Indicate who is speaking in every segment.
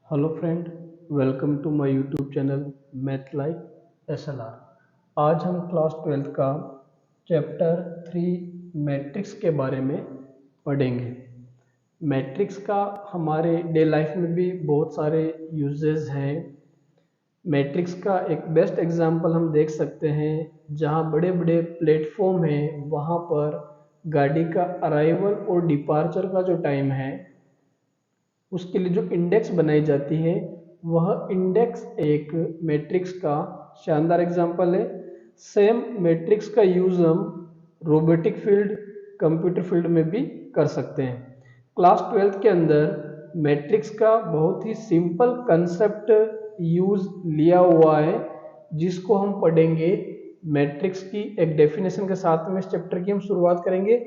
Speaker 1: Hello friend, welcome to my YouTube channel math like SLR. आज हम class 12th का chapter 3 matrix के बारे में पढ़ेंगे। मैट्रिक्स का हमारे डे लाइफ में भी बहुत सारे यूजेस हैं। मैट्रिक्स का एक बेस्ट एग्जांपल हम देख सकते हैं, जहां बड़े बड़े प्लेटफॉर्म हैं वहां पर गाड़ी का अराइवल और डिपार्चर का जो टाइम है उसके लिए जो इंडेक्स बनाई जाती है वह इंडेक्स एक मैट्रिक्स का शानदार एग्जांपल है। सेम मैट्रिक्स का यूज हम रोबोटिक फील्ड, कंप्यूटर फील्ड में भी कर सकते हैं। क्लास 12th के अंदर मैट्रिक्स का बहुत ही सिंपल कंसेप्ट यूज लिया हुआ है, जिसको हम पढ़ेंगे। मैट्रिक्स की एक डेफिनेशन के साथ में इस चैप्टर की हम शुरुआत करेंगे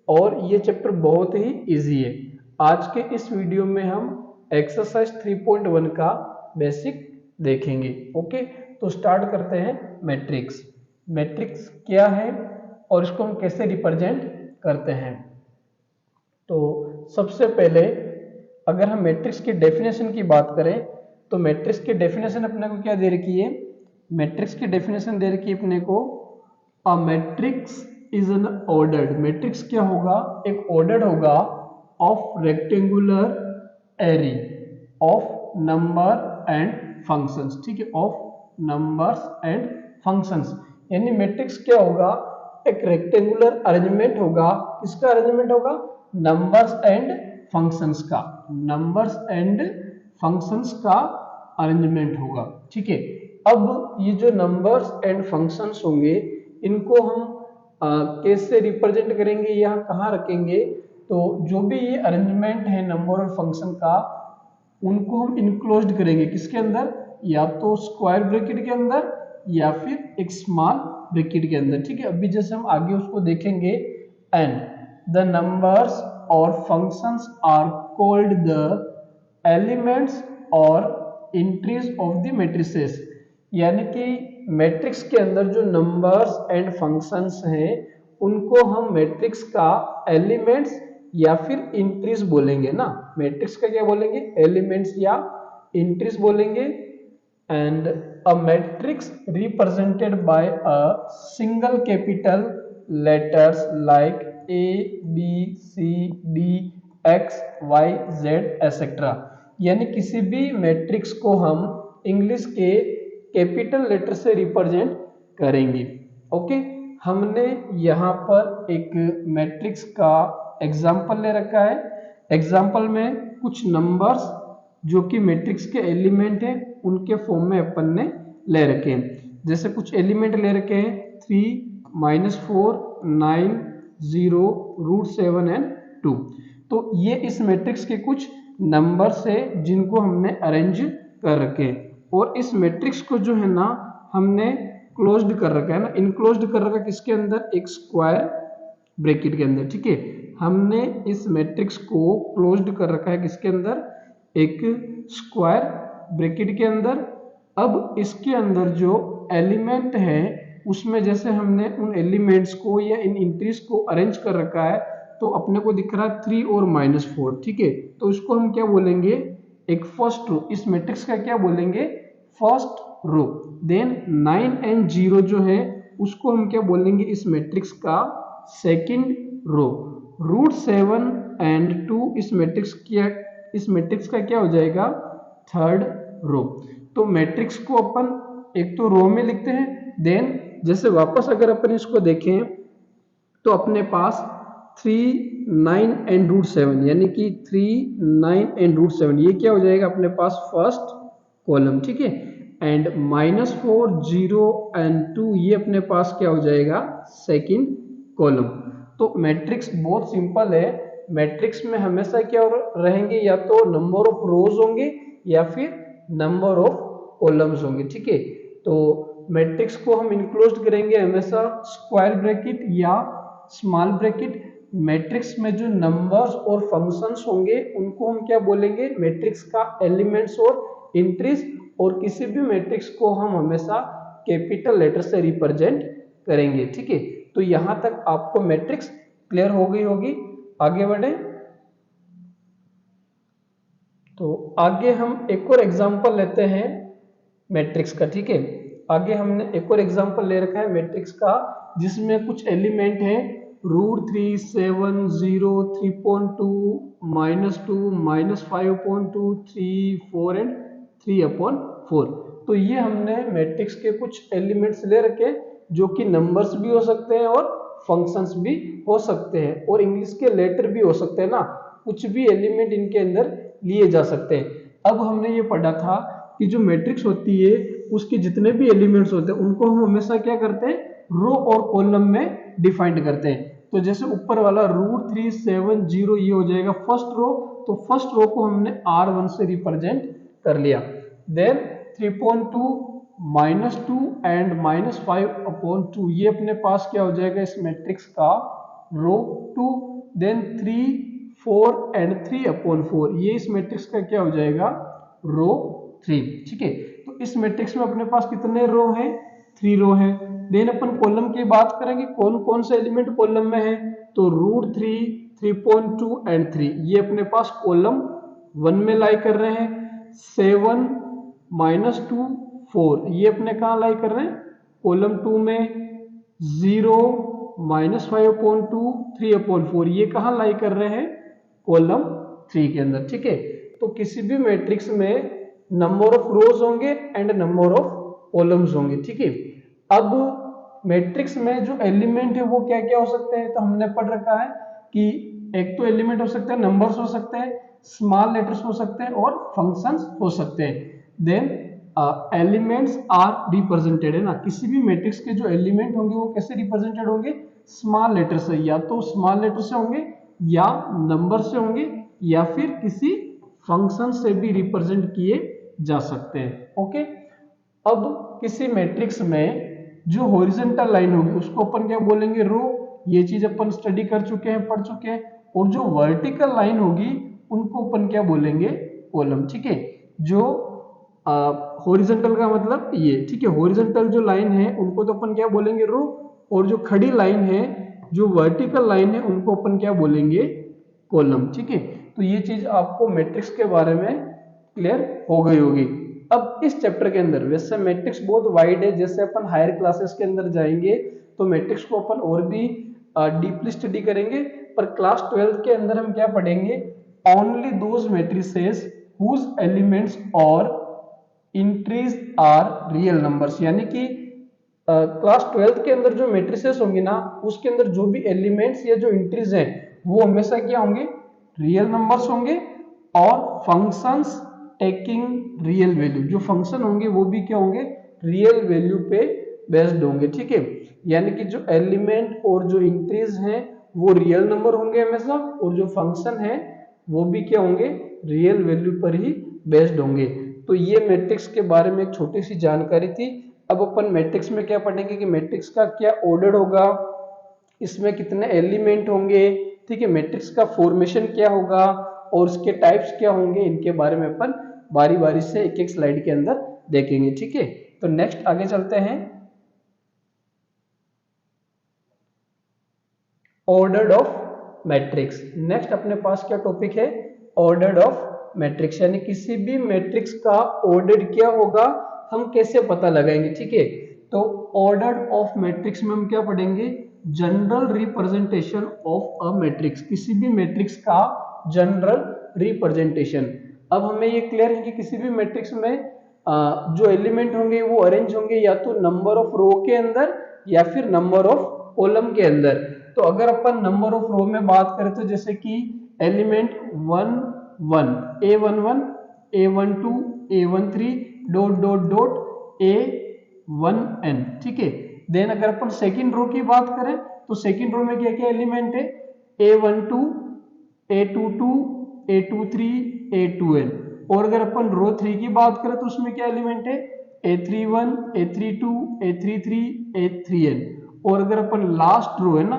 Speaker 1: और ये चैप्टर बहुत ही इजी है। आज के इस वीडियो में हम एक्सरसाइज 3.1 का बेसिक देखेंगे। ओके, तो स्टार्ट करते हैं। मैट्रिक्स मैट्रिक्स क्या है और इसको हम कैसे रिप्रेजेंट करते हैं। तो सबसे पहले अगर हम मैट्रिक्स की डेफिनेशन की बात करें तो मैट्रिक्स की डेफिनेशन अपने को क्या दे रखी है। मैट्रिक्स की डेफिनेशन दे रखी है अपने को, a matrix is an ordered. Matrix क्या होगा, एक ऑर्डर्ड होगा of rectangular array of number and functions. ठीक है, ऑफ नंबर्स एंड फंक्शंस। यानी मैट्रिक्स क्या होगा, एक रेक्टेंगुलर अरेंजमेंट होगा। किसका अरेंजमेंट होगा, नंबर्स एंड फंक्शंस का। नंबर्स एंड फंक्शंस का अरेंजमेंट होगा। ठीक है, अब ये जो नंबर्स एंड फंक्शंस होंगे इनको हम कैसे रिप्रेजेंट करेंगे या कहाँ रखेंगे। तो जो भी ये अरेंजमेंट है नंबर और फंक्शन का, उनको हम इनक्लोज्ड करेंगे किसके अंदर, या तो स्क्वायर ब्रैकेट के अंदर या फिर एक स्मॉल ब्रैकेट के अंदर। ठीक है, अभी जैसे हम आगे उसको देखेंगे। एंड द नंबर्स और functions are called the elements और एंट्रीज ऑफ द मैट्रिसेस। यानी कि मैट्रिक्स के अंदर जो नंबर्स एंड फंक्शंस हैं उनको हम मैट्रिक्स का एलिमेंट्स या फिर एंट्रीज बोलेंगे ना। मैट्रिक्स का क्या बोलेंगे, एलिमेंट्स या एंट्रीज बोलेंगे। And a matrix represented by a single capital letters like A B C D X Y Z etcetera. यानी किसी भी मैट्रिक्स को हम इंग्लिश के कैपिटल लेटर से रिप्रेजेंट करेंगे। ओके, हमने यहाँ पर एक मैट्रिक्स का एग्जाम्पल ले रखा है। एग्जाम्पल में कुछ नंबर्स जो कि मैट्रिक्स के एलिमेंट हैं उनके फॉर्म में अपन ने ले रखे हैं। जैसे कुछ एलिमेंट ले रखे हैं 3, -4, 9, 0, √7 एंड 2। तो ये इस मैट्रिक्स के कुछ नंबर्स है जिनको हमने अरेंज कर रखे हैं। और इस मैट्रिक्स को जो है ना हमने क्लोज्ड कर रखा है ना, इनक्लोज्ड कर रखा है किसके अंदर, एक स्क्वायर ब्रैकेट के अंदर। ठीक है, हमने इस मैट्रिक्स को क्लोज्ड कर रखा है किसके अंदर, एक स्क्वायर ब्रैकेट के अंदर। अब इसके अंदर जो एलिमेंट है उसमें जैसे हमने उन एलिमेंट्स को या इन एंट्रीज को अरेंज कर रखा है, तो अपने को दिख रहा है 3 और -4। ठीक है, तो इसको हम क्या बोलेंगे, एक फर्स्ट रो। इस मैट्रिक्स का क्या बोलेंगे, फर्स्ट रो। देन 9 एंड 0 जो है उसको हम क्या बोलेंगे, इस मैट्रिक्स का सेकंड रो। √7 एंड 2 इस मैट्रिक्स का क्या हो जाएगा, थर्ड रो। तो मैट्रिक्स को अपन एक तो रो में लिखते हैं। देन जैसे वापस अगर अपन इसको देखें तो अपने पास 3, 9 एंड √7 यानी कि 3, 9 एंड √7 ये क्या हो जाएगा अपने पास फर्स्ट कॉलम। ठीक है, एंड -4, 0 एंड 2 ये अपने पास क्या हो जाएगा, सेकंड कॉलम। तो मैट्रिक्स बहुत सिंपल है। मैट्रिक्स में हमेशा क्या रहेंगे, या तो नंबर ऑफ रोज होंगे या फिर नंबर ऑफ कॉलम्स होंगे। ठीक है, तो मैट्रिक्स को हम इनक्लोज्ड करेंगे हमेशा स्क्वायर ब्रैकेट या स्मॉल ब्रैकेट। मैट्रिक्स में जो नंबर्स और फंक्शंस होंगे उनको हम क्या बोलेंगे, मैट्रिक्स का एलिमेंट्स और एंट्रीज। और किसी भी मैट्रिक्स को हम हमेशा कैपिटल लेटर से रिप्रेजेंट करेंगे। ठीक है, तो यहां तक आपको मैट्रिक्स क्लियर हो गई होगी। आगे बढ़े। तो आगे हम एक और एग्जांपल लेते हैं मैट्रिक्स का, ठीक है। आगे हमने एक और एग्जांपल ले रखा है मैट्रिक्स का, जिसमें कुछ एलिमेंट है √3, 7, 0, 3.2, -2, -5.2, 3, 4 एंड 3/4। तो ये हमने मैट्रिक्स के कुछ एलिमेंट्स ले रखे जो कि नंबर्स भी हो सकते हैं और फंक्शंस भी हो सकते हैं और इंग्लिश के लेटर भी हो सकते हैं ना, कुछ भी एलिमेंट इनके अंदर लिए जा सकते हैं। अब हमने ये पढ़ा था कि जो मैट्रिक्स होती है उसके जितने भी एलिमेंट्स होते हैं उनको हम हमेशा क्या करते हैं, रो और कॉलम में डिफाइंड करते हैं। तो जैसे ऊपर वाला √3, 7, 0 ये हो जाएगा फर्स्ट रो, तो फर्स्ट रो को हमने R1 से रिप्रेजेंट कर लिया। देन 3.2, -2 एंड -5/2 ये अपने पास क्या हो जाएगा इस मैट्रिक्स का रो 2। देन 3, 4 एंड 3/4 ये इस मैट्रिक्स का क्या हो जाएगा रो 3, ठीक है। तो इस मैट्रिक्स में अपने पास कितने रो हैं, 3 रो हैं। देन अपन कॉलम की बात करेंगे, कौन कौन से एलिमेंट कॉलम में है, तो √3, 3.2 एंड 3 ये अपने पास कॉलम 1 में लाई कर रहे हैं। 7, -2, 4 ये अपने कहाँ लाई कर रहे हैं, कॉलम 2 में। 0, -5/2, 3/4 ये कहाँ लाई कर रहे हैं, कॉलम 3 के अंदर, ठीक है। तो किसी भी मैट्रिक्स में नंबर ऑफ रोज होंगे एंड नंबर ऑफ कॉलम्स होंगे, ठीक है। अब मैट्रिक्स में जो एलिमेंट है वो क्या क्या हो सकते हैं, तो हमने पढ़ रखा है कि एक तो एलिमेंट हो सकते हैं, नंबर्स हो सकते हैं, स्मॉल लेटर्स हो सकते हैं और फंक्शंस हो सकते हैं। देन एलिमेंट्स आर रिप्रेजेंटेड, है ना, किसी भी मैट्रिक्स के जो एलिमेंट होंगे वो कैसे रिप्रेजेंटेड होंगे, स्मॉल लेटर से, या तो स्मॉल लेटर से होंगे या नंबर से होंगे या फिर किसी फंक्शन से भी रिप्रेजेंट किए जा सकते हैं, ओके। अब किसी मैट्रिक्स में जो हॉरिजॉन्टल लाइन होगी उसको अपन क्या बोलेंगे, रो, ये चीज अपन स्टडी कर चुके हैं, पढ़ चुके हैं। और जो वर्टिकल लाइन होगी उनको अपन क्या बोलेंगे, कॉलम, ठीक है। जो हॉरिजॉन्टल का मतलब ये, ठीक है, हॉरिजॉन्टल जो लाइन है उनको तो अपन क्या बोलेंगे, रो, और जो खड़ी लाइन है, जो वर्टिकल लाइन है, उनको अपन क्या बोलेंगे, कॉलम, ठीक है। तो ये चीज आपको मैट्रिक्स के बारे में क्लियर हो गई होगी। अब इस चैप्टर के अंदर वैसे मैट्रिक्स बहुत वाइड है, जैसे अपन हायर क्लासेस के अंदर जाएंगे तो मैट्रिक्स को अपन और भी डीपली स्टडी करेंगे, पर क्लास 12 के अंदर हम क्या पढ़ेंगे, only those matrices whose elements और इंट्रीज आर रियल नंबर्स, यानी कि क्लास 12 के अंदर जो मैट्रिसेस होंगी ना उसके अंदर जो भी एलिमेंट्स या जो इंट्रीज हैं वो हमेशा क्या होंगे, रियल नंबर्स होंगे, और फंक्शंस टेकिंग रियल वैल्यू, जो फंक्शन होंगे वो भी क्या होंगे, रियल वैल्यू पे बेस्ड होंगे, ठीक है। यानी कि जो एलिमेंट और जो इंट्रीज हैं वो रियल नंबर होंगे हमेशा, और जो फंक्शन है वो भी क्या होंगे, रियल वैल्यू पर ही बेस्ड होंगे। तो ये मैट्रिक्स के बारे में एक छोटी सी जानकारी थी। अब अपन मैट्रिक्स में क्या पढ़ेंगे कि मैट्रिक्स का क्या ऑर्डर होगा, इसमें कितने एलिमेंट होंगे, ठीक है, मैट्रिक्स का फॉर्मेशन क्या होगा और उसके टाइप्स क्या होंगे, इनके बारे में अपन बारी बारी से एक एक स्लाइड के अंदर देखेंगे, ठीक है। तो नेक्स्ट आगे चलते हैं, ऑर्डर ऑफ मैट्रिक्स। नेक्स्ट अपने पास क्या टॉपिक है, ऑर्डर ऑफ मैट्रिक्स, यानी किसी भी मैट्रिक्स का ऑर्डर क्या होगा, हम कैसे पता लगाएंगे, ठीक है। तो ऑर्डर ऑफ मैट्रिक्स में हम क्या पढ़ेंगे, general representation of a matrix, किसी भी मैट्रिक्स का जनरल रिप्रेजेंटेशन। अब हमें ये क्लियर है कि किसी भी मैट्रिक्स में जो एलिमेंट होंगे वो अरेंज होंगे या तो नंबर ऑफ रो के अंदर या फिर नंबर ऑफ कॉलम के अंदर। तो अगर अपन नंबर ऑफ रो में बात करें तो जैसे कि element 1 1 A11 A12 A13 dot dot dot A1n, ठीक है। देन अगर अपन सेकंड रो की बात करें तो सेकंड रो में क्या क्या एलिमेंट है, A12 A22 A23 A2n। और अगर अपन रो 3 की बात करें तो उसमें क्या एलिमेंट है, A31 A32 A33 A3n। और अगर अपन लास्ट रो है ना,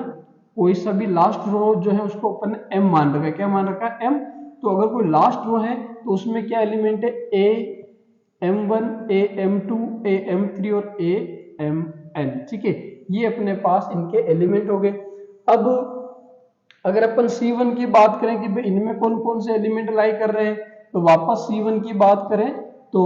Speaker 1: कोई सा भी लास्ट रो जो है उसको अपन m मान रखा है, क्या मान रखा है, m। तो अगर कोई लास्ट रो है तो उसमें क्या एलिमेंट है, a m1 a m2 a m3 और a mn, ठीक है। ये अपने पास इनके एलिमेंट हो गए। अब अगर अपन C1 की बात करें कि इनमें कौन कौन से एलिमेंट लाई कर रहे हैं, तो वापस C1 की बात करें तो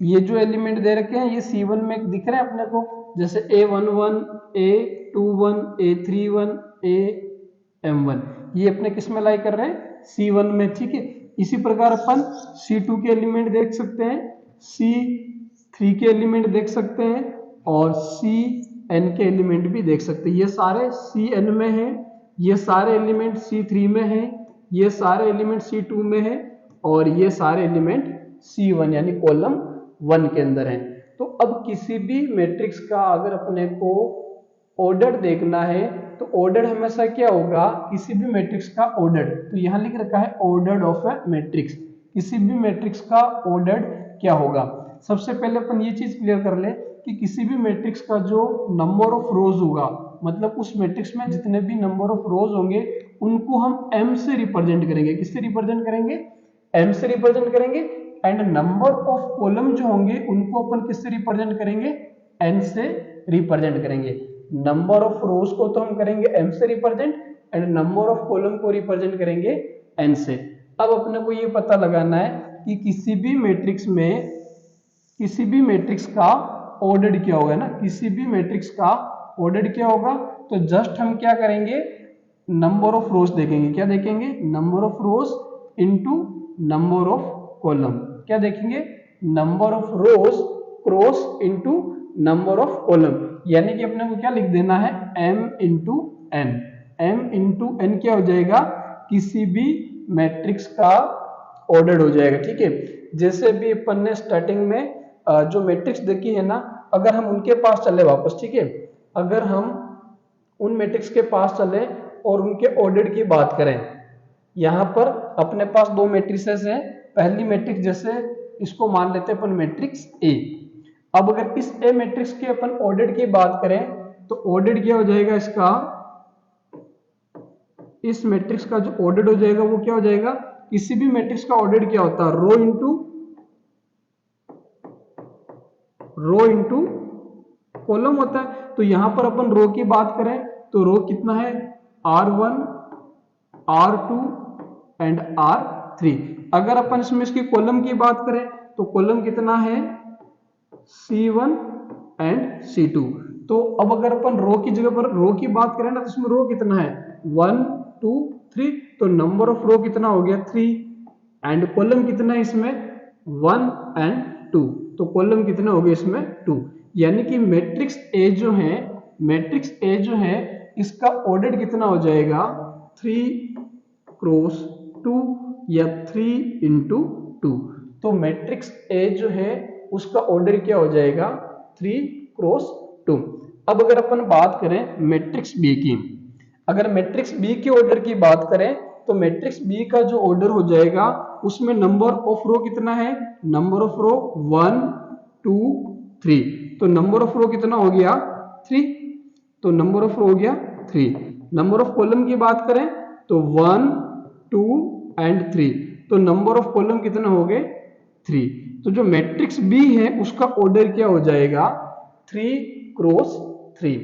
Speaker 1: ये जो एलिमेंट दे रखे हैं ये C1 में दिख रहे हैं अपने को, जैसे A11, A21, A31, AM1, ये अपने किस में लाई कर रहे हैं, C1 में, ठीक है। इसी प्रकार अपन C2 के एलिमेंट देख सकते हैं, C3 के एलिमेंट देख सकते हैं और Cn के एलिमेंट भी देख सकते हैं। ये सारे Cn में हैं, ये सारे एलिमेंट C3 में हैं, ये सारे एलिमेंट C2 में हैं और ये सारे एलिमेंट C1 यानी कॉलम 1 के अंदर हैं। तो अब किसी भी मैट्रिक्स का अगर अपने को ऑर्डर देखना है तो ऑर्डर हमेशा क्या होगा, किसी भी मैट्रिक्स का ऑर्डर, तो यहाँ लिख रखा है ऑर्डर ऑफ ए मैट्रिक्स, किसी भी मैट्रिक्स का ऑर्डर क्या होगा। सबसे पहले अपन ये चीज क्लियर कर ले कि किसी भी मैट्रिक्स का जो नंबर ऑफ रोज होगा, मतलब उस मैट्रिक्स में जितने भी नंबर ऑफ रोज होंगे उनको हम m से रिप्रेजेंट करेंगे। किससे रिप्रेजेंट करेंगे, m से रिप्रेजेंट करेंगे। एंड नंबर ऑफ कॉलम जो होंगे उनको अपन किससे रिप्रेजेंट करेंगे, n से रिप्रेजेंट करेंगे। नंबर ऑफ रोज को तो हम करेंगे m से represent and number of column को रिप्रेजेंट करेंगे n से। अब अपने को ये पता लगाना है कि किसी भी मैट्रिक्स में, किसी भी मैट्रिक्स का ऑर्डर क्या होगा ना, किसी भी मैट्रिक्स का ऑर्डर क्या होगा, तो जस्ट हम क्या करेंगे, नंबर ऑफ रोज देखेंगे। क्या देखेंगे, number of rose into number of column. क्या देखेंगे, number of rose cross into number of column, यानी कि अपने को क्या लिख देना है, m into n। m into n क्या हो जाएगा, किसी भी मैट्रिक्स का ऑर्डर हो जाएगा, ठीक है। जैसे भी अपन ने स्टार्टिंग में जो मैट्रिक्स देखी है ना, अगर हम उनके पास चले वापस, ठीक है, अगर हम उन मैट्रिक्स के पास चले और उनके ऑर्डर की बात करें, यहाँ पर अपने पास दो मैट्रिसेस हैं। पहली मैट्रिक्स जैसे इसको मान लेते हैं अपन मैट्रिक्स ए। अब अगर इस ए मैट्रिक्स के अपन ऑर्डर की बात करें तो ऑर्डर क्या हो जाएगा इसका, इस मैट्रिक्स का जो ऑर्डर हो जाएगा वो क्या हो जाएगा, किसी भी मैट्रिक्स का ऑर्डर क्या होता है, रो इंटू कॉलम होता है। तो यहां पर अपन रो की बात करें तो रो कितना है, R1, R2 एंड R3। अगर अपन इसमें इसकी कॉलम की बात करें तो कॉलम कितना है, C1 एंड C2। तो अब अगर अपन रो की जगह पर रो की बात करें ना तो इसमें रो कितना है, 1 2 3, तो नंबर ऑफ रो कितना हो गया 3 एंड कॉलम कितना है इसमें 1 एंड 2, तो कॉलम कितना हो गया इसमें 2। यानी कि मैट्रिक्स ए जो है, मैट्रिक्स ए जो है इसका ऑर्डर कितना हो जाएगा, 3 क्रॉस 2 या 3 इंटू 2। तो मैट्रिक्स ए जो है उसका ऑर्डर क्या हो जाएगा, 3 क्रॉस 2। अब अगर अपन बात करें मैट्रिक्स बी की, अगर मैट्रिक्स बी के ऑर्डर की बात करें तो मैट्रिक्स बी का जो ऑर्डर हो जाएगा उसमें नंबर ऑफ रो कितना है, नंबर ऑफ रो 1 2 3, तो नंबर ऑफ रो कितना हो गया 3, तो नंबर ऑफ रो हो गया 3। नंबर ऑफ कॉलम की बात करें तो 1 2 एंड 3, तो नंबर ऑफ कॉलम कितना हो गए 3। तो जो मैट्रिक्स बी है उसका ऑर्डर क्या हो जाएगा, 3 क्रॉस 3।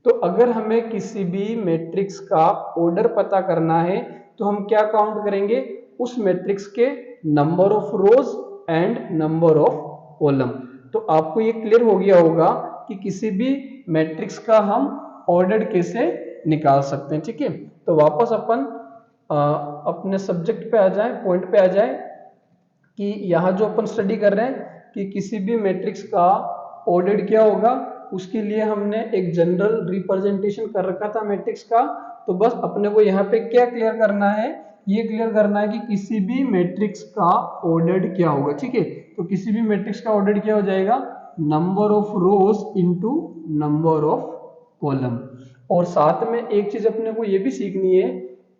Speaker 1: तो अगर हमें किसी भी मैट्रिक्स का ऑर्डर पता करना है तो हम क्या काउंट करेंगे, उस मैट्रिक्स के number of rose and number of column. तो आपको ये क्लियर हो गया होगा कि किसी भी मैट्रिक्स का हम ऑर्डर कैसे निकाल सकते हैं, ठीक है। तो वापस अपन अपने सब्जेक्ट पे आ जाए, पॉइंट पे आ जाए कि यहाँ जो अपन स्टडी कर रहे हैं कि किसी भी मैट्रिक्स का ऑर्डर क्या होगा, उसके लिए हमने एक जनरल रिप्रेजेंटेशन कर रखा था मैट्रिक्स का। तो बस अपने को यहाँ पे क्या क्लियर करना है, ये क्लियर करना है कि किसी भी मैट्रिक्स का ऑर्डर क्या होगा, ठीक है। तो किसी भी मैट्रिक्स का ऑर्डर क्या हो जाएगा, number of rose into number of column. और साथ में एक चीज अपने को ये भी सीखनी है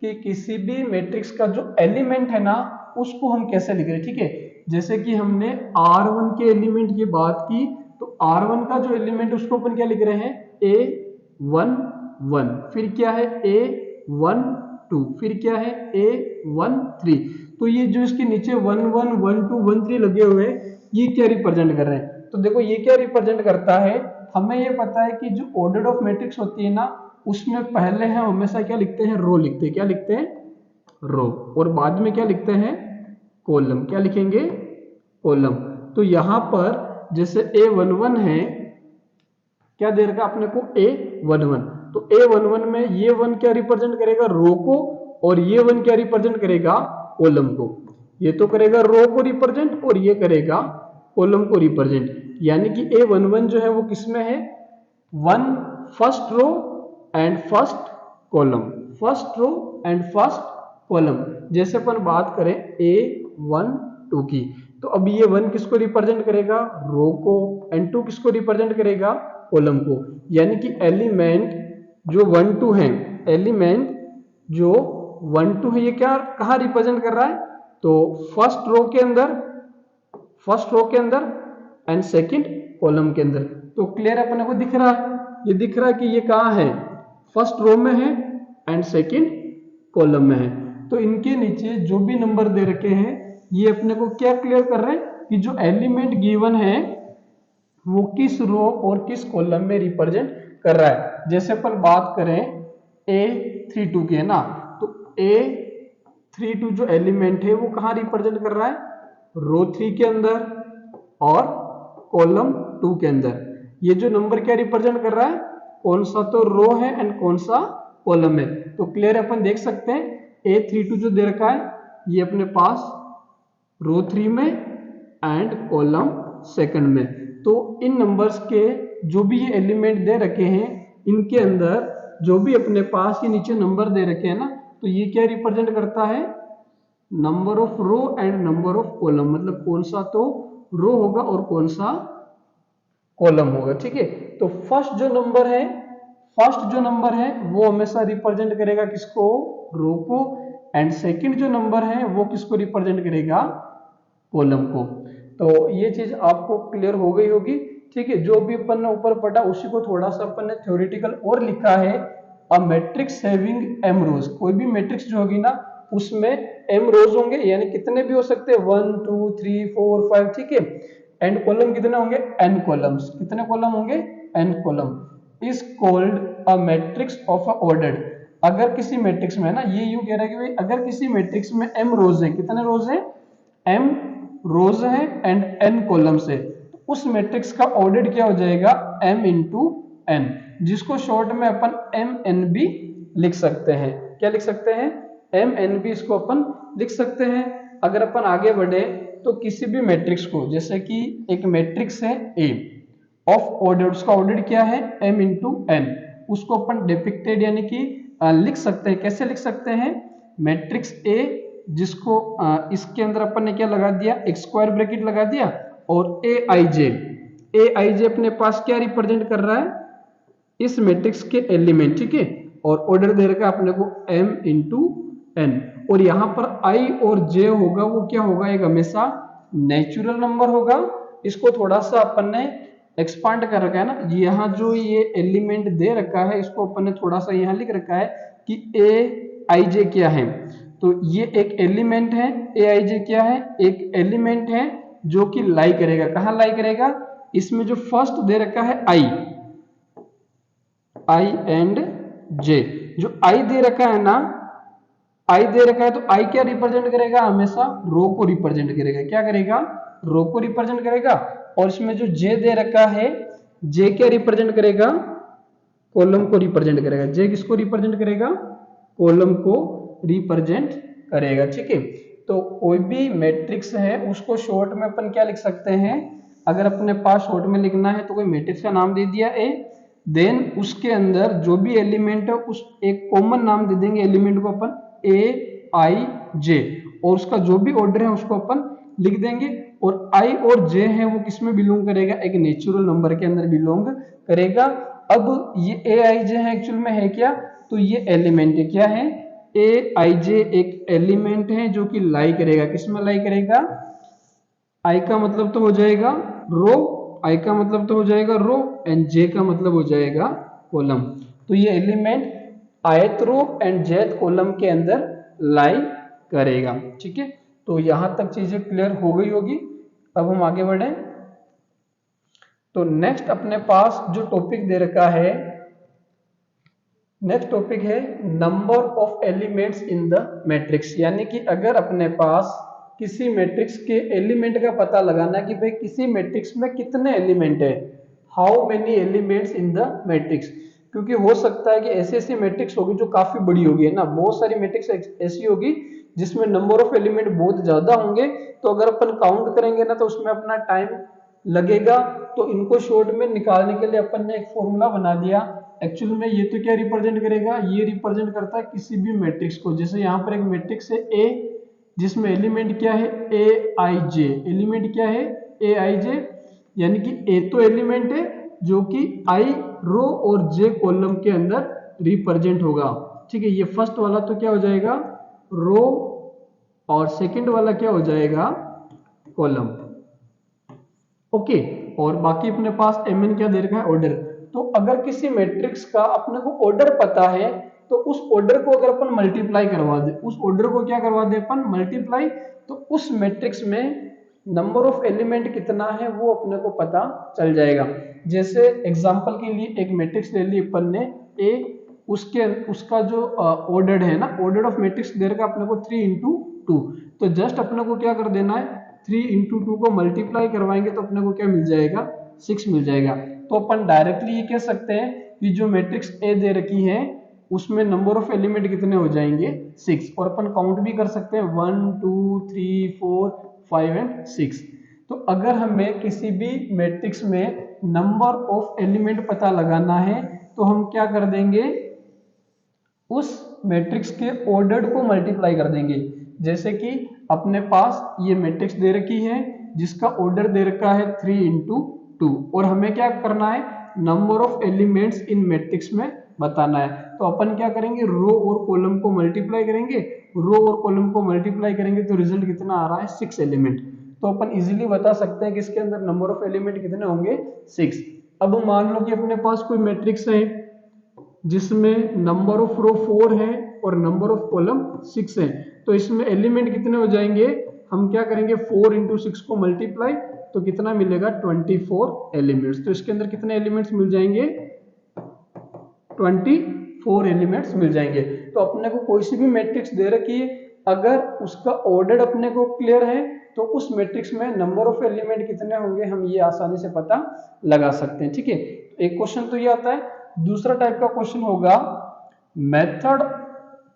Speaker 1: कि किसी भी मैट्रिक्स का जो एलिमेंट है ना उसको हम कैसे लिख रहे हैं, ठीक है। जैसे कि हमने R1 के एलिमेंट की बात की तो R1 का जो एलिमेंट उसको अपन क्या लिख रहे हैं, A1 1, फिर क्या है A1 2, फिर क्या है A1 3। तो ये जो इसके नीचे 1 1 1 2 1 3 लगे हुए ये क्या रिप्रेजेंट कर रहे हैं, तो देखो ये क्या रिप्रेजेंट करता है, हमें ये पता है कि जो ऑर्डर ऑफ मैट्रिक्स होती है ना उसमें पहले हम हमेशा क्या लिखते हैं, रो लिखते हैं। क्या लिखते हैं, रो, और बाद में क्या लिखते हैं, कॉलम, क्या लिखेंगे, कॉलम। तो यहां पर जैसे A11 है, क्या दे रखा अपने को, A11, तो A11 में ये 1 क्या रिप्रेजेंट करेगा, रो को, और ये 1 क्या रिप्रेजेंट करेगा, कॉलम को। ये तो करेगा रो को रिप्रेजेंट और ये करेगा कॉलम को रिप्रेजेंट, यानी कि A11 जो है वो किसमें है, one first row and first column, first row and first column. जैसे अपन बात करें A12 की, तो अब ये 1 किसको रिप्रेजेंट करेगा, रो को, एंड 2 किसको रिप्रेजेंट करेगा, कॉलम को। यानी कि एलिमेंट जो 1 2 है, एलिमेंट जो 1 2 है, ये क्या कहाँ रिप्रेजेंट कर रहा है, तो फर्स्ट रो के अंदर, फर्स्ट रो के अंदर एंड सेकंड कॉलम के अंदर। तो क्लियर अपने को दिख रहा है, ये दिख रहा है कि ये कहाँ है, फर्स्ट रो में है एंड सेकंड कॉलम में है। तो इनके नीचे जो भी नंबर दे रखे हैं, ये अपने को क्या क्लियर कर रहे हैं कि जो एलिमेंट गिवन है वो किस रो और किस कॉलम में रिप्रेजेंट कर रहा है। जैसे अपन बात करें A32 की है ना, तो A32 जो एलिमेंट है वो कहाँ रिप्रेजेंट कर रहा है, रो 3 के अंदर और कॉलम 2 के अंदर। ये जो नंबर क्या रिप्रेजेंट कर रहा है, कौन सा तो रो है एंड कौन सा कॉलम है। तो क्लियर अपन देख सकते हैं A32 जो दे रखा है ये अपने पास रो 3 में एंड कॉलम सेकंड में। तो इन नंबर्स के जो भी ये एलिमेंट दे रखे हैं, इनके अंदर जो भी अपने पास ये नीचे नंबर दे रखे हैं ना, तो ये क्या रिप्रेजेंट करता है, number of row and number of column, मतलब कौन सा तो रो होगा और कौन सा कॉलम होगा। ठीक है, तो फर्स्ट जो नंबर है, फर्स्ट जो नंबर है वो हमेशा रिप्रेजेंट करेगा किसको, रो को, एंड सेकंड जो नंबर है वो किसको रिप्रेजेंट करेगा, कॉलम को। तो ये चीज आपको क्लियर हो गई होगी। ठीक है, जो भी अपन ने ऊपर पढ़ा उसी को थोड़ा सा अपन ने थ्योरेटिकल और लिखा है। अ मैट्रिक्स हैविंग m रोज, कोई भी मैट्रिक्स जो होगी ना उसमें m रोज होंगे, यानी कितने भी हो सकते हैं 1 2 3 4 5, ठीक है। एंड कॉलम कितने होंगे, n कॉलम्स, कितने कॉलम होंगे, n column. Is called a matrix of a ordered. अगर किसी मैट्रिक्स में ना, ये यूं कह रहा है कि भाई अगर किसी मैट्रिक्स में m रोज है, कितने रोज है, m रोज है एंड n कॉलम्स है, तो उस मैट्रिक्स का ऑर्डर क्या हो जाएगा, m इंटू n, जिसको शॉर्ट में अपन mn भी लिख सकते हैं। क्या लिख सकते हैं, mn भी इसको अपन लिख सकते हैं। अगर अपन आगे बढ़े तो किसी भी मैट्रिक्स को, जैसे कि एक मैट्रिक्स है A ऑफ ऑर्डर, उसका ऑर्डर क्या है, m इंटू n, उसको अपन डिपिक्टेड यानी कि लिख सकते हैं। कैसे लिख सकते हैं, मैट्रिक्स A जिसको इसके अंदर अपन ने क्या लगा दिया, एक स्क्वायर ब्रैकेट लगा दिया, और Aij अपने पास क्या रिप्रेजेंट कर रहा है, इस मैट्रिक्स के एलिमेंट, ठीक है। और ऑर्डर दे रखा है अपने को m इंटू n, और यहाँ पर i और j होगा वो क्या होगा, एक हमेशा नेचुरल नंबर होगा। इसको थोड़ा सा अपन ने एक्सपांड कर रखा है ना, यहाँ जो ये एलिमेंट दे रखा है इसको अपन ने थोड़ा सा यहाँ लिख रखा है कि Aij क्या है। तो ये एक एलिमेंट है, Aij क्या है, एक एलिमेंट है जो कि लाई करेगा, कहाँ लाई करेगा, इसमें जो फर्स्ट दे रखा है I एंड J, जो I दे रखा है ना, I दे रखा है तो I क्या रिप्रेजेंट करेगा, हमेशा रो को रिप्रेजेंट करेगा। क्या करेगा, रो को रिप्रेजेंट करेगा। और इसमें जो J दे रखा है, J क्या रिप्रेजेंट करेगा, कॉलम को रिप्रेजेंट करेगा। J किसको रिप्रेजेंट करेगा, कॉलम को रिप्रेजेंट करेगा। ठीक है, तो कोई भी मैट्रिक्स है उसको शॉर्ट में अपन क्या लिख सकते हैं, अगर अपने पास शॉर्ट में लिखना है तो कोई मैट्रिक्स का नाम दे दिया A, देन उसके अंदर जो भी एलिमेंट है उस एक कॉमन नाम दे देंगे एलिमेंट को अपन Aij, और उसका जो भी ऑर्डर है उसको अपन लिख देंगे। और I और J है वो किस में बिलोंग करेगा, एक नेचुरल नंबर के अंदर बिलोंग करेगा। अब ये Aij है एक्चुअल में है क्या, तो ये एलिमेंट है, क्या है, Aij एक एलिमेंट है जो कि लाई करेगा, किसमें लाई करेगा, I का मतलब तो हो जाएगा रो, I का मतलब तो हो जाएगा रो, एंड J का मतलब हो जाएगा कॉलम। तो ये element ith row and jth column के अंदर लाई करेगा। ठीक है, तो यहां तक चीजें क्लियर हो गई होगी। अब हम आगे बढ़े, तो नेक्स्ट अपने पास जो टॉपिक दे रखा है, नेक्स्ट टॉपिक है number of elements in the matrix. यानी कि अगर अपने पास किसी मैट्रिक्स के एलिमेंट का पता लगाना कि भाई किसी मैट्रिक्स में कितने एलिमेंट है, how many elements in the matrix. क्योंकि हो सकता है कि ऐसी ऐसी मैट्रिक्स होगी जो काफी बड़ी होगी, है ना, बहुत सारी मैट्रिक्स ऐसी होगी जिसमें नंबर ऑफ एलिमेंट बहुत ज्यादा होंगे, तो अगर अपन काउंट करेंगे ना तो उसमें अपना टाइम लगेगा। तो इनको शॉर्ट में निकालने के लिए अपन ने एक फॉर्मूला बना दिया। एक्चुअल में ये तो क्या रिप्रेजेंट करेगा, ये रिप्रेजेंट करता है किसी भी मैट्रिक्स को। जैसे यहाँ पर एक मैट्रिक्स है ए, जिसमें एलिमेंट क्या है, ए आई जे। एलिमेंट क्या है, ए आई जे, यानी कि ए तो एलिमेंट है जो कि आई रो और जे कॉलम के अंदर रिप्रेजेंट होगा। ठीक है, ये फर्स्ट वाला तो क्या हो जाएगा, रो, और सेकंड वाला क्या हो जाएगा, कॉलम। ओके, और बाकी अपने पास एम एन क्या दे रखा है, ऑर्डर। तो अगर किसी मैट्रिक्स का अपने को ऑर्डर पता है तो उस ऑर्डर को अगर अपन मल्टीप्लाई करवा दे, उस ऑर्डर को क्या करवा दे अपन, मल्टीप्लाई, तो उस मैट्रिक्स में नंबर ऑफ एलिमेंट कितना है वो अपने को पता चल जाएगा। जैसे एग्जांपल के लिए एक मैट्रिक्स ले ली अपन ने ए, उसका जो ऑर्डर है ना, ऑर्डर ऑफ मैट्रिक्स दे रखा अपने को 3 इंटू 2। तो जस्ट अपने को क्या कर देना है, 3 इंटू 2 को मल्टीप्लाई करवाएंगे तो अपने को क्या मिल जाएगा, 6 मिल जाएगा। तो अपन डायरेक्टली ये कह सकते हैं कि जो मैट्रिक्स ए दे रखी है उसमें नंबर ऑफ एलिमेंट कितने हो जाएंगे, 6। और अपन काउंट भी कर सकते हैं 1 2 3 4 5 एंड 6। तो अगर हमें किसी भी मैट्रिक्स में नंबर ऑफ एलिमेंट पता लगाना है तो हम क्या कर देंगे, उस मैट्रिक्स के ऑर्डर को मल्टीप्लाई कर देंगे। जैसे कि अपने पास ये मैट्रिक्स दे रखी है जिसका ऑर्डर दे रखा है 3 इंटू 2, और हमें क्या करना है, number of elements in matrix में बताना है। तो अपन क्या करेंगे, रो और कॉलम को मल्टीप्लाई करेंगे, रो और कॉलम को मल्टीप्लाई करेंगे तो रिजल्ट कितना आ रहा है, 6 एलिमेंट। तो अपन इजीली बता सकते हैं कि इसके अंदर नंबर ऑफ एलिमेंट कितने होंगे, 6। अब मान लो कि अपने पास कोई मैट्रिक्स है जिसमें नंबर ऑफ रो 4 है और नंबर ऑफ कॉलम 6 है, तो इसमें एलिमेंट कितने हो जाएंगे, हम क्या करेंगे 4 इंटू 6 को मल्टीप्लाई, तो कितना मिलेगा 24 एलिमेंट्स। तो इसके अंदर कितने एलिमेंट्स मिल जाएंगे, 24 एलिमेंट्स मिल जाएंगे। तो अपने को कोई सी भी मैट्रिक्स दे रखी है, अगर उसका ऑर्डर अपने को क्लियर है तो उस मैट्रिक्स में नंबर ऑफ एलिमेंट कितने होंगे हम ये आसानी से पता लगा सकते हैं। ठीक है, एक क्वेश्चन तो ये आता है। दूसरा टाइप का क्वेश्चन होगा method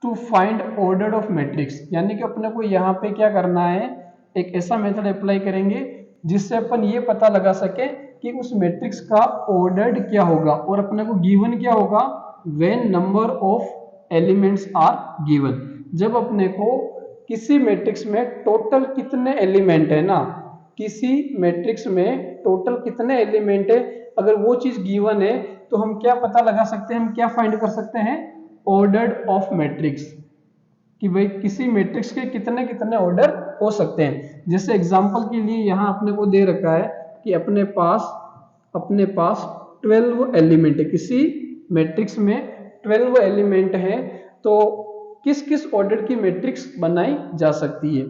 Speaker 1: to find order of matrix, यानी कि अपने को यहाँ पे क्या करना है, एक ऐसा मेथड अप्लाई करेंगे जिससे अपन ये पता लगा सके कि उस मैट्रिक्स का ऑर्डर्ड क्या होगा, और अपने को गिवन क्या होगा, when number of elements are given. जब अपने को किसी मैट्रिक्स में टोटल कितने एलिमेंट है ना, किसी मैट्रिक्स में टोटल कितने एलिमेंट है, अगर वो चीज गिवन है तो हम क्या पता लगा सकते हैं, हम क्या फाइंड कर सकते हैं, ऑर्डर्ड ऑफ मैट्रिक्स, कि भाई किसी मैट्रिक्स के कितने कितने ऑर्डर हो सकते हैं। जैसे एग्जांपल के लिए यहाँ अपने को दे रखा है कि अपने पास 12 एलिमेंट है, किसी मैट्रिक्स में 12 एलिमेंट है, तो किस किस ऑर्डर की मैट्रिक्स बनाई जा सकती है,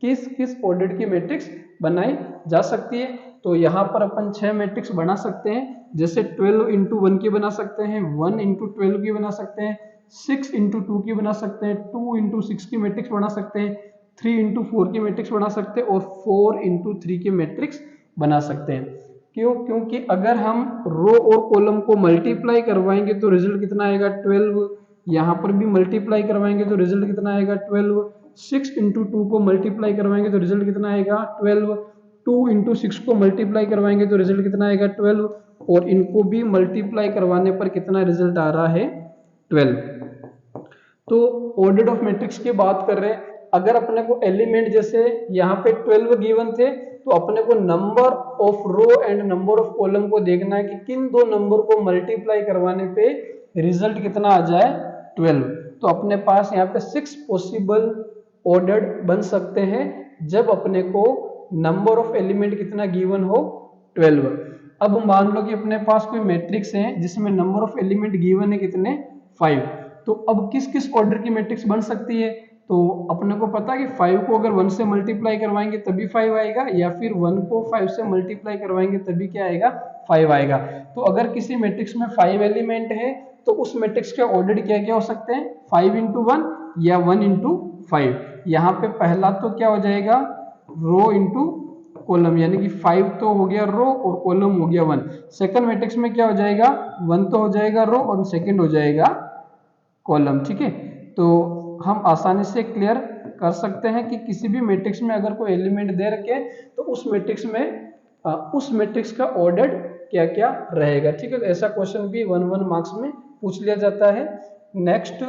Speaker 1: किस किस ऑर्डर की मैट्रिक्स बनाई जा सकती है। तो यहाँ पर अपन 6 मैट्रिक्स बना सकते हैं। जैसे 12 इंटू 1 की बना सकते हैं, 1 इंटू 12 की बना सकते हैं, 6 इंटू 2 की बना सकते हैं, 2 इंटू 6 की मैट्रिक्स बना सकते हैं, 3 इंटू 4 की मैट्रिक्स बना सकते हैं, और 4 इंटू 3 की मैट्रिक्स बना सकते हैं। क्यों, क्योंकि अगर हम रो और कॉलम को मल्टीप्लाई करवाएंगे तो रिजल्ट कितना आएगा, 12। यहाँ पर भी मल्टीप्लाई करवाएंगे तो रिजल्ट कितना आएगा, 12। 6 इंटू 2 को मल्टीप्लाई करवाएंगे तो रिजल्ट कितना आएगा, 12। 2 इंटू 6 को मल्टीप्लाई करवाएंगे तो रिजल्ट कितना आएगा, 12। और इनको भी मल्टीप्लाई करवाने पर कितना रिजल्ट आ रहा है, 12। तो ऑर्डर ऑफ मैट्रिक्स की बात कर रहे हैं, अगर अपने को एलिमेंट जैसे यहाँ पे 12 गिवन थे तो अपने को number of row and number of column को देखना है कि किन दो नंबर को मल्टीप्लाई करवाने पे रिजल्ट कितना आ जाए, 12। तो अपने पास यहाँ पे 6 पॉसिबल ऑर्डर बन सकते हैं जब अपने को नंबर ऑफ एलिमेंट कितना गिवन हो, 12। अब मान लो कि अपने पास कोई मैट्रिक्स है जिसमें नंबर ऑफ एलिमेंट गिवन है कितने, 5। तो अब किस किस ऑर्डर की मैट्रिक्स बन सकती है, तो अपने को पता है कि 5 को अगर 1 से मल्टीप्लाई करवाएंगे तभी 5 आएगा, या फिर 1 को 5 से मल्टीप्लाई करवाएंगे तभी क्या आएगा, 5 आएगा। तो अगर किसी मैट्रिक्स में 5 एलिमेंट है तो उस मैट्रिक्स के ऑर्डर क्या क्या हो सकते हैं, 5 इंटू 1 या 1 इंटू 5। यहाँ पे पहला तो क्या हो जाएगा, रो इंटू कॉलम, यानी कि 5 तो हो गया रो और कॉलम हो गया 1। सेकंड मैट्रिक्स में क्या हो जाएगा, 1 तो हो जाएगा रो और सेकंड हो जाएगा कॉलम। ठीक है, तो हम आसानी से क्लियर कर सकते हैं कि किसी भी मैट्रिक्स में अगर कोई एलिमेंट दे रखे तो उस मैट्रिक्स का ऑर्डर क्या क्या रहेगा। ठीक है, तो ऐसा क्वेश्चन भी 1 मार्क्स में पूछ लिया जाता है। Next,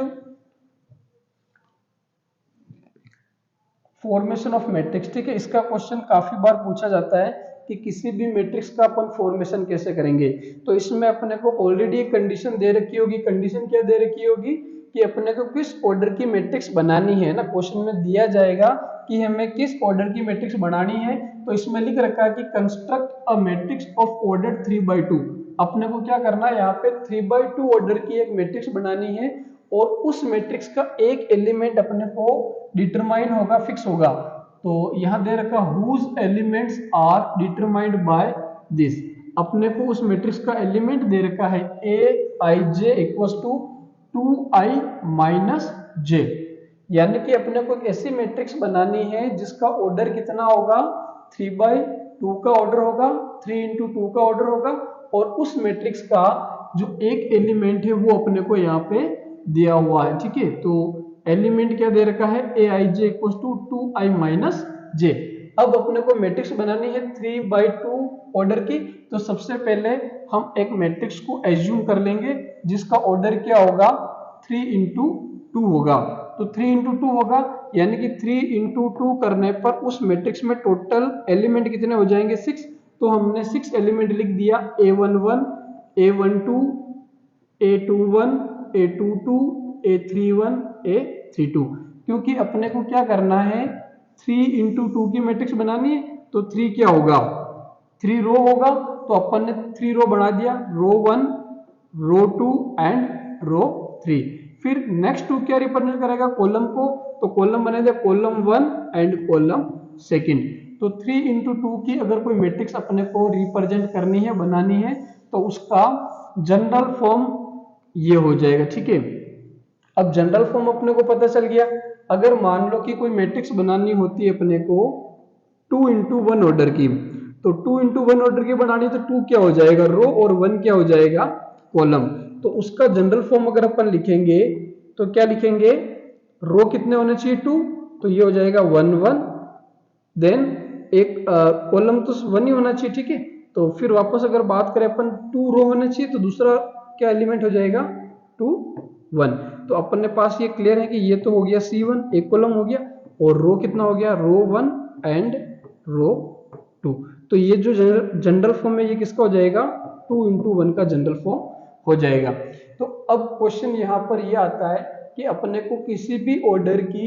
Speaker 1: formation of matrix. ठीक है, इसका क्वेश्चन काफी बार पूछा जाता है कि किसी भी मैट्रिक्स का अपन फॉर्मेशन कैसे करेंगे। तो इसमें अपने को ऑलरेडी एक कंडीशन दे रखी होगी। कंडीशन क्या दे रखी होगी कि अपने को किस ऑर्डर की मैट्रिक्स बनानी है ना। क्वेश्चन में दिया जाएगा कि हमें किस ऑर्डर की मैट्रिक्स बनानी है, तो इसमें लिख रखा है कि construct a matrix of order 3/2। अपने को क्या करना है, यहाँ पे 3/2 ऑर्डर की एक मैट्रिक्स बनानी है और उस मैट्रिक्स का एक एलिमेंट अपने को डिटरमाइन होगा, फिक्स होगा। तो यहां दे रखा whose elements are determined by this. अपने को उस मैट्रिक्स का एलिमेंट दे रखा है aij equals to 2i minus j, यानी कि अपने को एक ऐसी मैट्रिक्स बनानी है जिसका ऑर्डर कितना होगा, 3/2 का ऑर्डर होगा, 3 into 2 का ऑर्डर होगा और उस मैट्रिक्स का जो एक एलिमेंट है वो अपने को यहाँ पे दिया हुआ है। ठीक है, तो एलिमेंट क्या दे रखा है, aij equals to 2i minus j। अब अपने को मैट्रिक्स बनानी है 3/2 ऑर्डर की। तो सबसे पहले हम एक मैट्रिक्स को एज्यूम कर लेंगे जिसका ऑर्डर क्या होगा, 3 into 2 होगा। तो 3 into 2 होगा, यानी कि 3 into 2 करने पर उस मैट्रिक्स में टोटल एलिमेंट कितने हो जाएंगे, 6। तो हमने 6 एलिमेंट लिख दिया, a11 a12 a21 a22 a31 a32। क्योंकि अपने को क्या करना है, 3 into 2 की मैट्रिक्स बनानी है। तो 3 क्या होगा, 3 रो होगा। तो अपन ने 3 रो बना दिया, रो 1 रो 2 एंड रो 3। फिर नेक्स्ट 2 क्या रिप्रेजेंट करेगा, कॉलम को। तो कॉलम बने थे कॉलम 1 एंड कॉलम सेकंड। तो 3 into 2 की अगर कोई मैट्रिक्स अपने को रिप्रेजेंट करनी है, बनानी है, तो उसका जनरल फॉर्म ये हो जाएगा। ठीक है, अब जनरल फॉर्म अपने को पता चल गया। अगर मान लो कि कोई मैट्रिक्स बनानी होती है अपने को 2 into 1 ऑर्डर की, तो 2 into 1 ऑर्डर की बनानी, तो 2 क्या हो जाएगा, रो और 1 क्या हो जाएगा, कॉलम। तो उसका जनरल फॉर्म अगर अपन लिखेंगे तो क्या लिखेंगे, रो कितने होने चाहिए, 2, तो ये हो जाएगा 1 1। देन एक कॉलम तो 1 ही होना चाहिए। ठीक है, तो फिर वापस अगर बात करें अपन, 2 रो होना चाहिए, तो दूसरा क्या एलिमेंट हो जाएगा, 2 1। तो अपन ने पास ये क्लियर है कि ये तो हो गया C1, एक कॉलम हो गया, और रो कितना हो गया, रो 1 एंड रो 2। तो ये जो जनरल फॉर्म है ये किसका हो जाएगा, 2 into 1 का जनरल फॉर्म हो जाएगा। तो अब क्वेश्चन यहाँ पर ये आता है कि अपने को किसी भी ऑर्डर की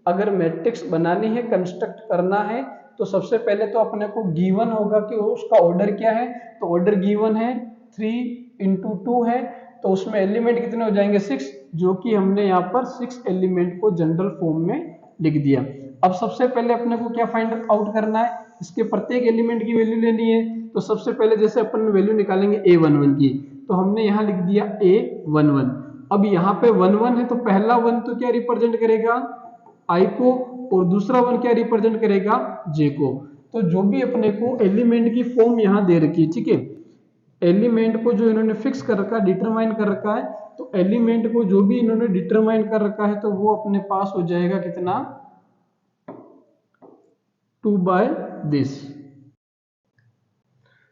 Speaker 1: अगर मैट्रिक्स बनानी है, कंस्ट्रक्ट करना है, तो सबसे पहले तो अपने को गिवन होगा कि उसका ऑर्डर क्या है। तो ऑर्डर गिवन है 3 into 2 है, तो उसमें एलिमेंट कितने हो जाएंगे, 6, जो कि हमने यहाँ पर 6 एलिमेंट को जनरल फॉर्म में लिख दिया। अब सबसे पहले अपने को क्या फाइंड आउट करना है, इसके प्रत्येक एलिमेंट की वैल्यू लेनी है। तो सबसे पहले जैसे अपन वैल्यू निकालेंगे a11 की, तो हमने यहाँ लिख दिया a11। अब यहाँ पे 1 1 है, तो पहला 1 तो क्या रिप्रेजेंट करेगा, i को, और दूसरा 1 क्या रिप्रेजेंट करेगा, j को। तो जो भी अपने को एलिमेंट की फॉर्म यहाँ दे रखी है, ठीक है, एलिमेंट को जो इन्होंने फिक्स कर रखा है, डिटरमाइन कर रखा है, तो एलिमेंट को जो भी इन्होंने डिटरमाइन कर रखा है, तो वो अपने पास हो जाएगा कितना, 2/this।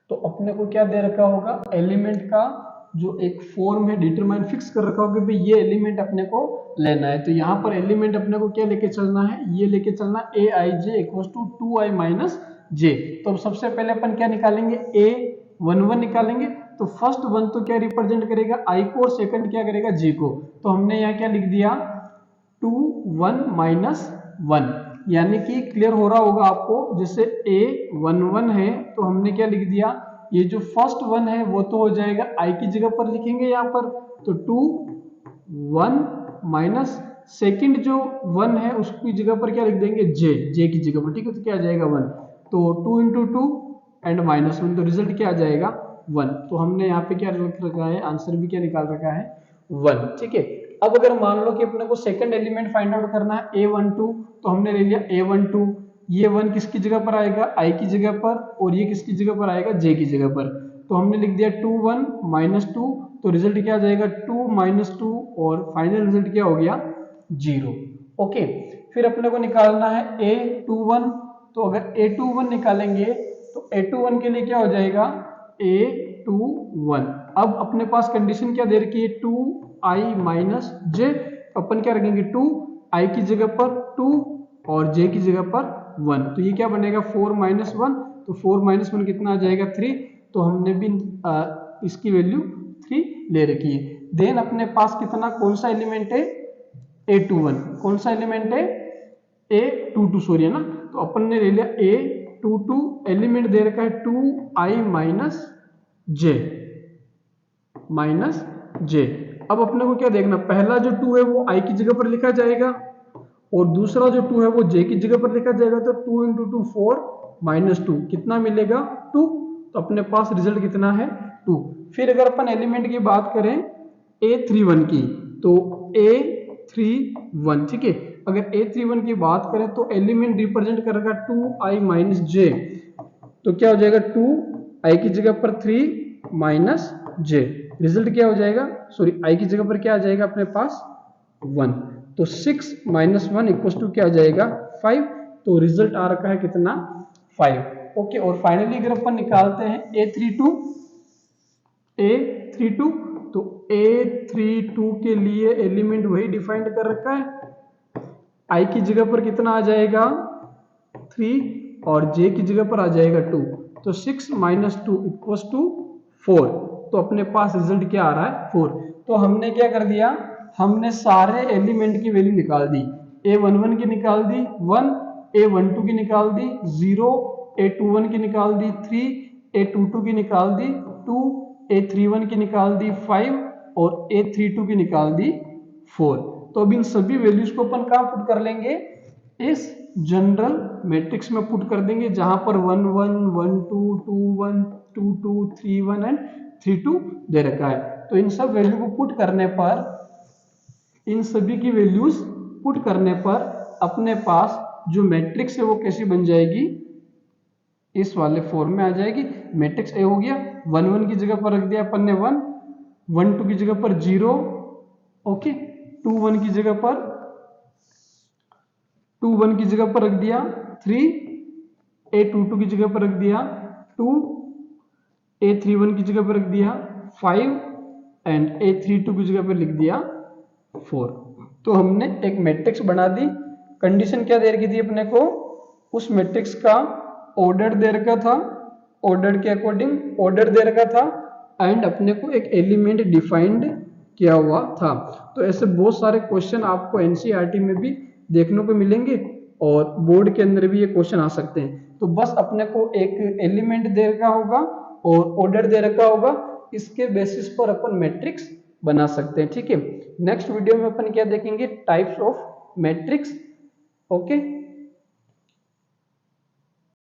Speaker 1: तो अपने को क्या दे रखा होगा, एलिमेंट का जो एक फॉर्म है डिटरमाइन फिक्स कर रखा होगा कि ये एलिमेंट अपने को लेना है। तो यहाँ पर एलिमेंट अपने को क्या लेके चलना है, ये लेके चलना aij equals to 2i minus j। तो सबसे पहले अपन क्या निकालेंगे, a11 निकालेंगे। तो फर्स्ट 1 तो क्या रिप्रेजेंट करेगा, i को, और सेकंड क्या करेगा, j को। तो हमने यहाँ क्या लिख दिया, 2 1 माइनस 1, यानी कि क्लियर हो रहा होगा आपको। जैसे a11 है, तो हमने क्या लिख दिया, ये जो फर्स्ट 1 है वो तो हो जाएगा i की जगह पर लिखेंगे यहाँ पर, तो 2 1 माइनस सेकंड जो 1 है उसकी जगह पर क्या लिख देंगे, j की जगह पर। ठीक है, तो क्या आ जाएगा 1। तो 2 into 2 एंड -1, तो रिजल्ट क्या आ जाएगा, 1। तो हमने यहाँ पे क्या लिख रखा है, आंसर भी क्या निकाल रखा है, 1। ठीक है, अब अगर मान लो कि अपने को सेकंड एलिमेंट फाइंड आउट करना है a12, तो हमने ले लिया a12। ये 1 किसकी जगह पर आएगा, i की जगह पर, और ये किसकी जगह पर आएगा, j की जगह पर। तो हमने लिख दिया 2 1 -2, तो रिजल्ट क्या आ जाएगा 2 -2, और फाइनल रिजल्ट क्या हो गया 0। ओके, फिर अपने को निकालना है a21। तो अगर a21 निकालेंगे तो a21 के लिए क्या हो जाएगा a21। अब अपने पास कंडीशन क्या दे रखी है 2i - j। अपन क्या रखेंगे 2i की जगह पर 2 और j की जगह पर 1। तो ये क्या बनेगा 4 - 1, तो 4 - 1 कितना आ जाएगा 3। तो हमने भी इसकी वैल्यू 3 ले रखी है। देन अपने पास कितना कौन सा एलिमेंट है a21, कौन सा एलिमेंट है a22 सॉरी है ना। तो अपन ने ले लिया a22, एलिमेंट दे रखा है 2i - j। अब अपने को क्या देखना, पहला जो 2 है वो i की जगह पर लिखा जाएगा, और दूसरा जो 2 है वो j की जगह पर लिखा जाएगा। तो 2 × 2 4 -2 कितना मिलेगा 2। तो अपने पास रिजल्ट कितना है 2। फिर अगर अपन एलिमेंट की बात करें a31 की, तो a31 ठीक है। अगर a31 की बात करें तो एलिमेंट रिप्रेजेंट करेगा 2i - j। तो क्या हो जाएगा 2i की जगह पर 3 - j। रिजल्ट क्या हो जाएगा, सॉरी i की जगह पर क्या आ जाएगा अपने पास 1। तो 6 - 1 = क्या आ जाएगा 5। तो रिजल्ट आ रखा है कितना 5। ओके, और फाइनली अगर अपन निकालते हैं a32, तो a32 के लिए एलिमेंट वही डिफाइंड कर रखा है, i की जगह पर कितना आ जाएगा 3 और j की जगह पर आ जाएगा 2। तो 6 - 2 = 4। तो अपने पास रिजल्ट क्या आ रहा है 4। तो हमने क्या कर दिया, हमने सारे एलिमेंट की वैल्यू निकाल दी। a11 की निकाल दी 1, a12 की निकाल दी 0, a21 की निकाल दी 3, a22 की निकाल दी 2, a31 की निकाल दी 5, और a32 की निकाल दी 4। तो अब इन सभी वैल्यूज को अपन कहाँ पुट कर लेंगे, इस जनरल मैट्रिक्स में पुट कर देंगे, जहां पर 1 1 1 2 2 1 2 2 3 1 एंड 3 2 दे रखा है। तो इन सब वैल्यू को पुट करने पर, इन सभी की वैल्यूज पुट करने पर अपने पास जो मैट्रिक्स है वो कैसी बन जाएगी, इस वाले फॉर्म में आ जाएगी। मैट्रिक्स ए हो गया, 1 1 की जगह पर रख दिया अपन ने 1, 1 2 की जगह पर 0, ओके, 2 1 की जगह पर 2 1 की जगह पर रख दिया 3, a22 की जगह पर रख दिया 2, a31 की जगह पर रख दिया 5, एंड a32 की जगह पर लिख दिया 4। तो हमने एक मैट्रिक्स बना दी। कंडीशन क्या दे रखी थी अपने को, उस मैट्रिक्स का ऑर्डर दे रखा था, ऑर्डर के अकॉर्डिंग ऑर्डर दे रखा था, एंड अपने को एक एलिमेंट डिफाइंड किया हुआ था। तो ऐसे बहुत सारे क्वेश्चन आपको एनसीईआरटी में भी देखने को मिलेंगे, और बोर्ड के अंदर भी ये क्वेश्चन आ सकते हैं। तो बस अपने को एक एलिमेंट दे रखा होगा और ऑर्डर दे रखा होगा, इसके बेसिस पर अपन मैट्रिक्स बना सकते हैं। ठीक है, नेक्स्ट वीडियो में अपन क्या देखेंगे, टाइप्स ऑफ मैट्रिक्स। ओके।